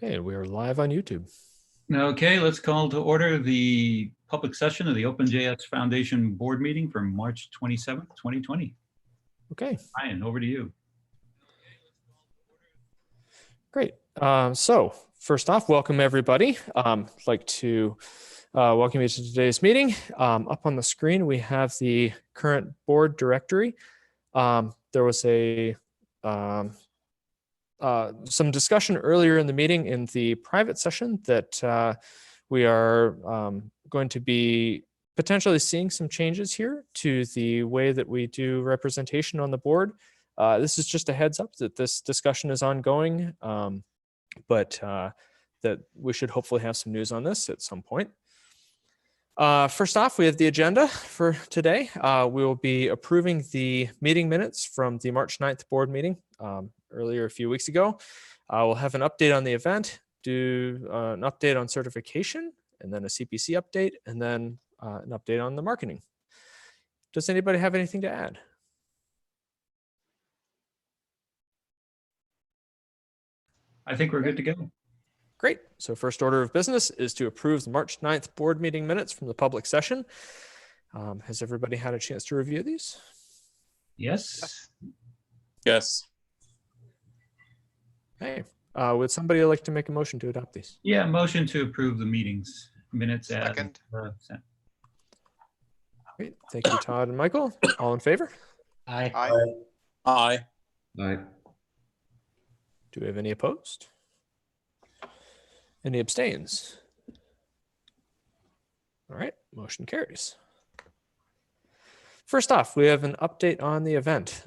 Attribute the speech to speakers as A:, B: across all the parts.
A: Okay, we are live on YouTube.
B: Okay, let's call to order the public session of the OpenJS Foundation board meeting for March 27th, 2020.
A: Okay.
B: Ryan, over to you.
A: Great. So first off, welcome everybody. I'd like to welcome you to today's meeting. Up on the screen, we have the current board directory. There was some discussion earlier in the meeting in the private session that we are going to be potentially seeing some changes here to the way that we do representation on the board. This is just a heads up that this discussion is ongoing, but that we should hopefully have some news on this at some point. First off, we have the agenda for today. We will be approving the meeting minutes from the March 9th board meeting earlier a few weeks ago. We'll have an update on the event, do an update on certification, and then a CPC update, and then an update on the marketing. Does anybody have anything to add?
B: I think we're good to go.
A: Great. So first order of business is to approve the March 9th board meeting minutes from the public session. Has everybody had a chance to review these?
B: Yes.
C: Yes.
A: Hey, would somebody like to make a motion to adopt these?
B: Yeah, motion to approve the meetings minutes as
C: Second.
B: sent.
A: Great. Thank you, Todd and Michael. All in favor?
D: Aye.
C: Aye. Aye.
D: Aye.
A: Do we have any opposed? Any abstains? All right, motion carries. First off, we have an update on the event.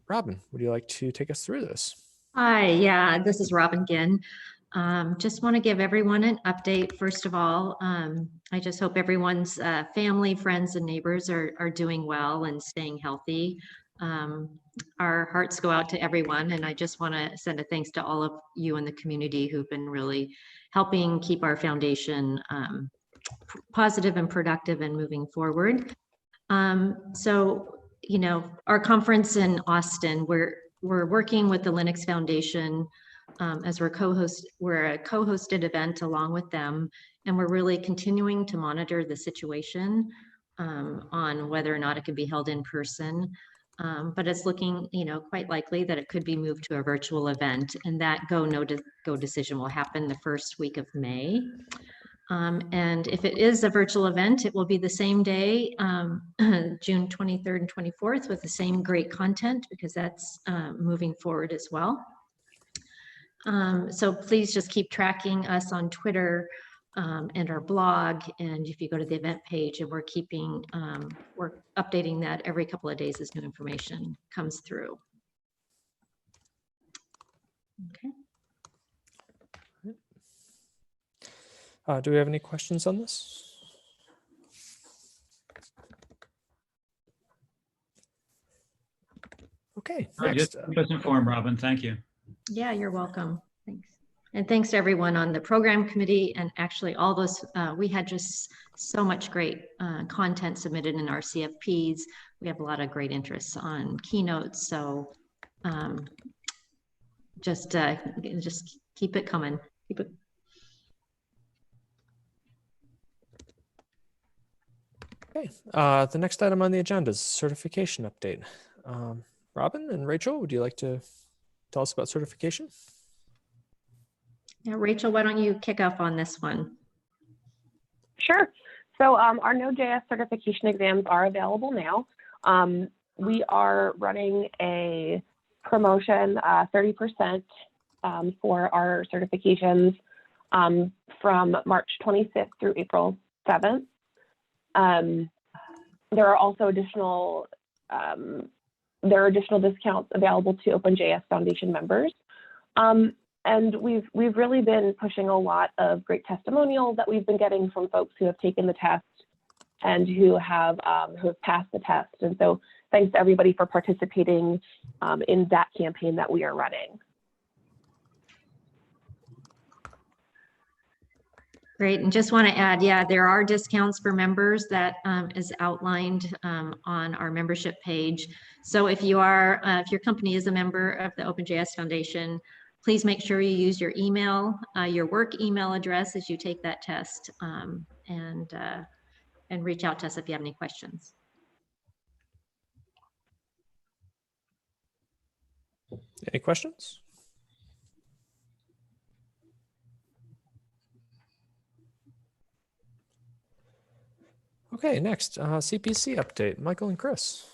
A: Robin, would you like to take us through this?
E: Hi, yeah, this is Robin again. Just want to give everyone an update. First of all, I just hope everyone's family, friends, and neighbors are doing well and staying healthy. Our hearts go out to everyone, and I just want to send a thanks to all of you in the community who've been really helping keep our foundation positive and productive and moving forward. So, you know, our conference in Austin, we're working with the Linux Foundation as we're a co-hosted event along with them, and we're really continuing to monitor the situation on whether or not it can be held in person. But it's looking, you know, quite likely that it could be moved to a virtual event, and that go decision will happen the first week of May. And if it is a virtual event, it will be the same day, June 23rd and 24th, with the same great content, because that's moving forward as well. So please just keep tracking us on Twitter and our blog. And if you go to the event page, and we're updating that every couple of days as new information comes through. Okay.
A: Do we have any questions on this? Okay, next.
B: Just keep us informed, Robin. Thank you.
E: Yeah, you're welcome. Thanks. And thanks to everyone on the program committee, and actually all those, we had just so much great content submitted in our CFPs. We have a lot of great interests on keynotes. So just keep it coming. Keep it.
A: Okay, the next item on the agenda is certification update. Robin and Rachel, would you like to tell us about certification?
E: Yeah, Rachel, why don't you kick off on this one?
F: Sure. So our Node.js certification exams are available now. We are running a promotion, 30% for our certifications from March 25th through April 7th. There are also additional discounts available to OpenJS Foundation members. And we've really been pushing a lot of great testimonials that we've been getting from folks who have taken the test and who have passed the test. And so thanks to everybody for participating in that campaign that we are running.
E: Great, and just want to add, yeah, there are discounts for members that is outlined on our membership page. So if you are, if your company is a member of the OpenJS Foundation, please make sure you use your email, your work email address as you take that test, and reach out to us if you have any questions.
A: Any questions? Okay, next, CPC update, Michael and Chris.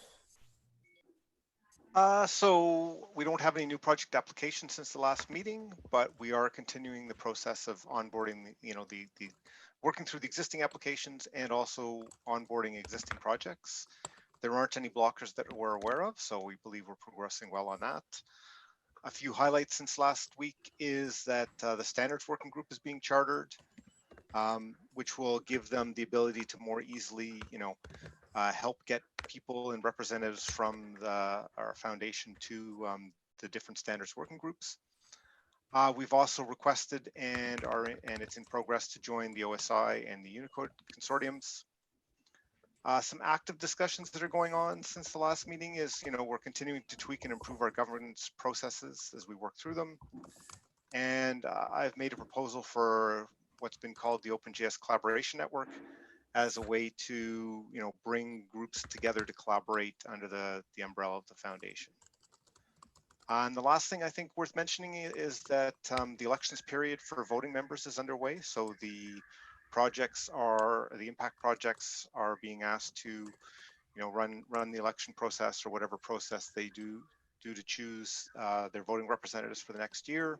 D: So we don't have any new project applications since the last meeting, but we are continuing the process of onboarding, the working through the existing applications and also onboarding existing projects. There aren't any blockers that we're aware of, so we believe we're progressing well on that. A few highlights since last week is that the standards working group is being chartered, which will give them the ability to more easily, help get people and representatives from our foundation to the different standards working groups. We've also requested and it's in progress to join the OSI and the Unicode consortiums. Some active discussions that are going on since the last meeting is, we're continuing to tweak and improve our governance processes as we work through them. And I've made a proposal for what's been called the OpenJS Collaboration Network as a way to, bring groups together to collaborate under the umbrella of the foundation. And the last thing I think worth mentioning is that the elections period for voting members is underway. So the impact projects are being asked to, run the election process or whatever process they do to choose their voting representatives for the next year.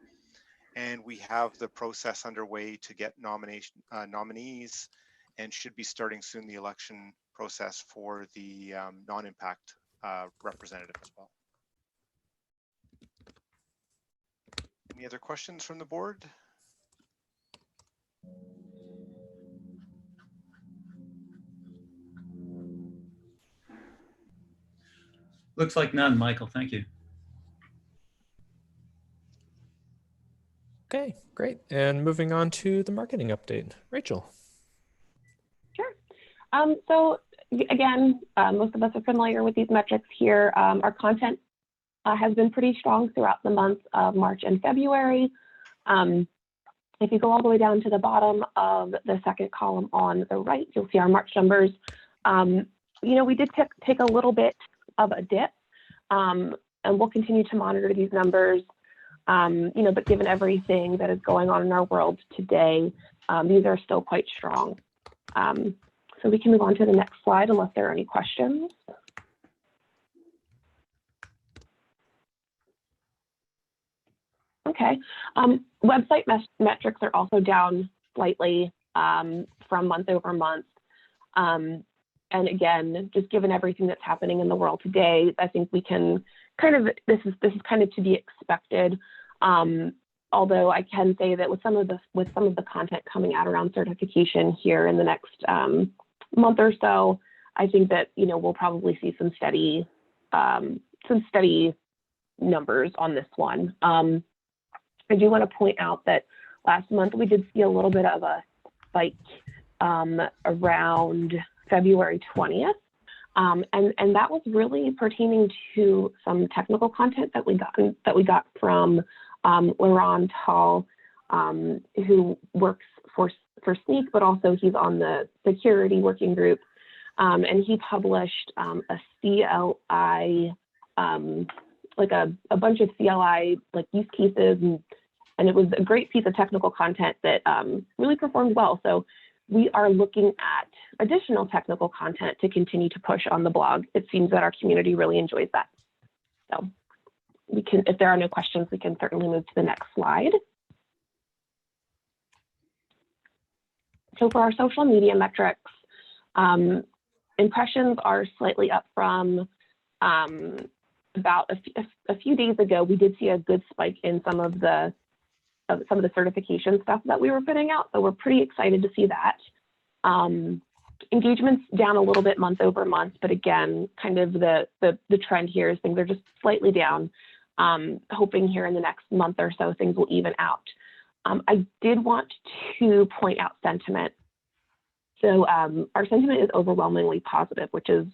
D: And we have the process underway to get nominees, and should be starting soon the election process for the non-impact representative as well. Any other questions from the board?
B: Looks like none, Michael. Thank you.
A: Okay, great. And moving on to the marketing update, Rachel.
F: Sure. So again, most of us are familiar with these metrics here. Our content has been pretty strong throughout the months of March and February. If you go all the way down to the bottom of the second column on the right, you'll see our March numbers. We did take a little bit of a dip, and we'll continue to monitor these numbers. But given everything that is going on in our world today, these are still quite strong. So we can move on to the next slide unless there are any questions. Okay, website metrics are also down slightly from month over month. And again, just given everything that's happening in the world today, I think we can this is kind of to be expected. Although I can say that with some of the content coming out around certification here in the next month or so, I think that we'll probably see some steady numbers on this one. I do want to point out that last month we did see a little bit of a spike around February 20th. And that was really pertaining to some technical content that we got from Laurent Hall, who works for Sneak, but also he's on the security working group. And he published a CLI, like a bunch of CLI use cases, and it was a great piece of technical content that really performed well. So we are looking at additional technical content to continue to push on the blog. It seems that our community really enjoys that. So we can, if there are no questions, we can certainly move to the next slide. So for our social media metrics, impressions are slightly up from about a few days ago. We did see a good spike in some of the certification stuff that we were putting out. So we're pretty excited to see that. Engagement's down a little bit month over month, but again, kind of the trend here is things are just slightly down. Hoping here in the next month or so, things will even out. I did want to point out sentiment. So our sentiment is overwhelmingly positive, which is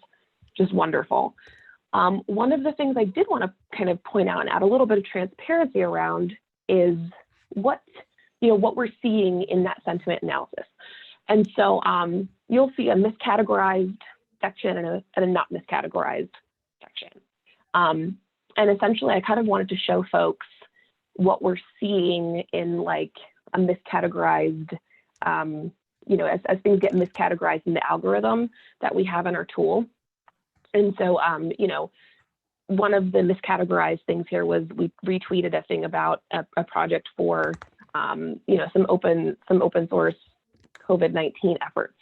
F: just wonderful. One of the things I did want to kind of point out and add a little bit of transparency around is what we're seeing in that sentiment analysis. And so you'll see a miscategorized section and a not miscategorized section. And essentially, I kind of wanted to show folks what we're seeing in like a miscategorized, as things get miscategorized in the algorithm that we have in our tool. And so, one of the miscategorized things here was we retweeted a thing about a project for, some open source COVID-19 efforts.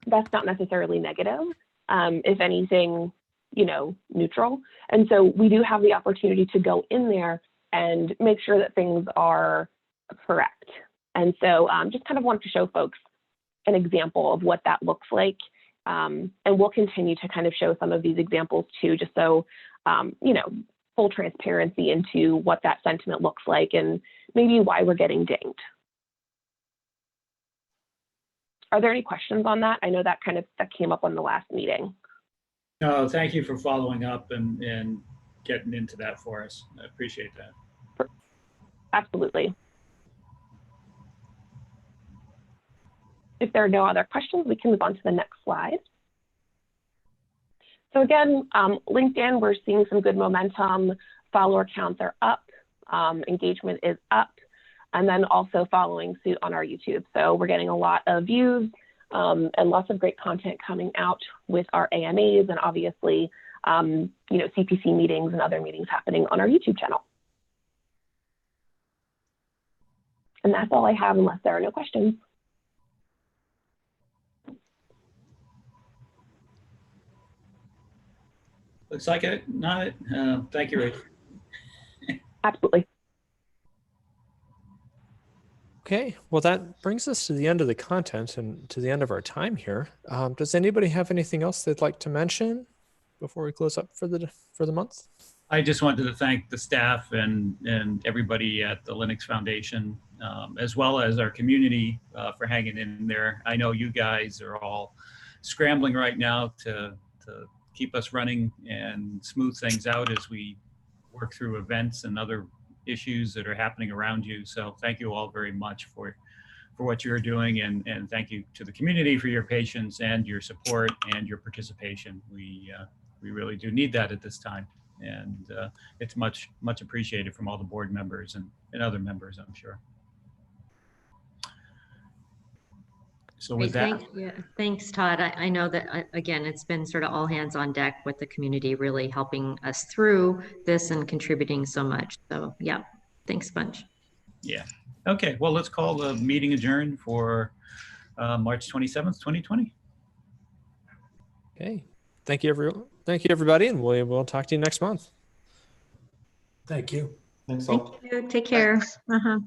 F: That's not necessarily negative. If anything, neutral. And so we do have the opportunity to go in there and make sure that things are correct. And so just kind of wanted to show folks an example of what that looks like. And we'll continue to kind of show some of these examples too, just so, full transparency into what that sentiment looks like and maybe why we're getting dinged. Are there any questions on that? I know that came up on the last meeting.
B: No, thank you for following up and getting into that for us. I appreciate that.
F: Absolutely. If there are no other questions, we can move on to the next slide. So again, LinkedIn, we're seeing some good momentum. Follower counts are up, engagement is up, and then also following suit on our YouTube. So we're getting a lot of views and lots of great content coming out with our AMAs and obviously, CPC meetings and other meetings happening on our YouTube channel. And that's all I have unless there are no questions.
B: Looks like it. Not it. Thank you, Rich.
F: Absolutely.
A: Okay, well, that brings us to the end of the content and to the end of our time here. Does anybody have anything else they'd like to mention before we close up for the month?
B: I just wanted to thank the staff and everybody at the Linux Foundation, as well as our community for hanging in there. I know you guys are all scrambling right now to keep us running and smooth things out as we work through events and other issues that are happening around you. So thank you all very much for what you're doing, and thank you to the community for your patience and your support and your participation. We really do need that at this time, and it's much appreciated from all the board members and other members, I'm sure. So with that,
E: thanks, Todd. I know that, again, it's been sort of all hands on deck with the community really helping us through this and contributing so much. So yeah, thanks a bunch. Yeah.
B: Okay, well, let's call the meeting adjourned for March 27th, 2020.
A: Okay, thank you, everyone. Thank you, everybody, and we'll talk to you next month.
G: Thank you.
E: Thank you. Take care. Bye.